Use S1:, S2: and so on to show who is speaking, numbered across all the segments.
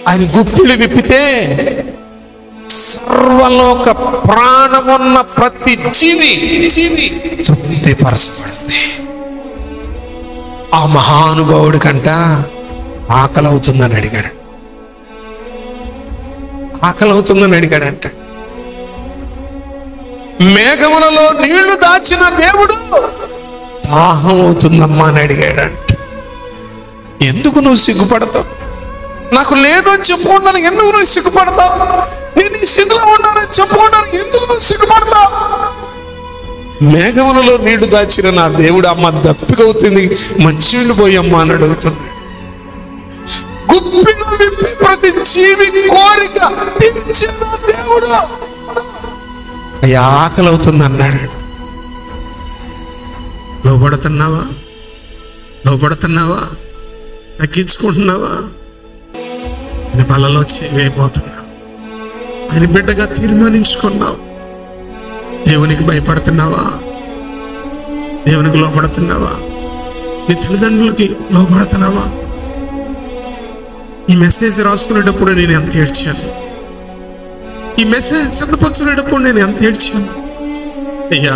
S1: ఆయన గుప్పిళ్ళు విప్పితే సర్వలోక ప్రాణమున్న ప్రతి జీవి తృప్తిపరచబడింది. ఆ మహానుభావుడి కంట ఆకలి అవుతుందని అడిగాడు. ఆకలి అవుతుందని అడిగాడంట. మేఘములలో నీళ్లు దాచిన దేవుడు దాహం అవుతుందమ్మా అని అడిగాడంట. ఎందుకు నువ్వు సిగ్గుపడతావు? నాకు లేదని చెప్పుకుంటాను ఎందుకు నువ్వు సిగ్గుపడతావు? నేను ఈ స్థితిలో ఉన్నానని చెప్పుకుంటాను ఎందుకు నువ్వు సిగ్గుపడతావు? మేఘములలో నీళ్లు దాచిన నా దేవుడు అమ్మ దప్పికవుతుంది, మంచినీళ్ళు పోయమ్మా అని అడుగుతున్నాడు. గుప్పిలో విప్పి ప్రతి జీవి కోరిక తీర్చిన దేవుడు అయ్యా ఆకలి అవుతుంది అన్నాడు. లోపడుతున్నావా? తగ్గించుకుంటున్నావా? ఆయన బలలో చేయబోతున్నావు. ఆయన బిడ్డగా తీర్మానించుకున్నావు. దేవునికి భయపడుతున్నావా? దేవునికి లోపడుతున్నావా? నీ తల్లిదండ్రులకి లోపడుతున్నావా? ఈ మెసేజ్ రాసుకునేటప్పుడు నేను ఎంత ఏడ్చాను, ఈ మెసేజ్ సిద్ధపరచుకునేటప్పుడు నేను ఎంత ఏడ్చాను. అయ్యా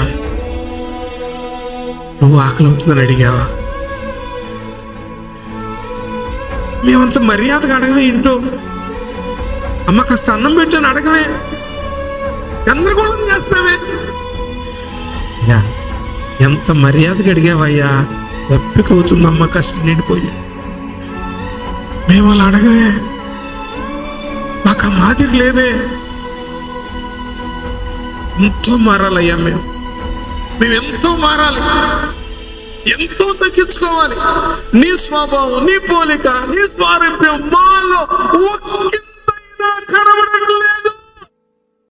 S1: నువ్వు ఆకలి అవుతుందని అడిగావా? మేమంత మర్యాదగా అడగవే. ఇంట్లో అమ్మ కాస్త అన్నం పెట్టాను అడగవే, గందరగోళం చేస్తావే. అయ్యా ఎంత మర్యాదగా అడిగావయ్యా, దప్పికవుతుందమ్మా కష్టం నిండిపోయి. మేము అలా అడగవే, మాకు ఆ మాదిరి లేదే. ఎంతో మారాలయ్యా, మేము ఎంతో మారాలి, ఎంతో తగ్గించుకోవాలి. నీ స్వభావం, నీ పోలిక, నీ స్వారూప్యం మాలో ఒక్క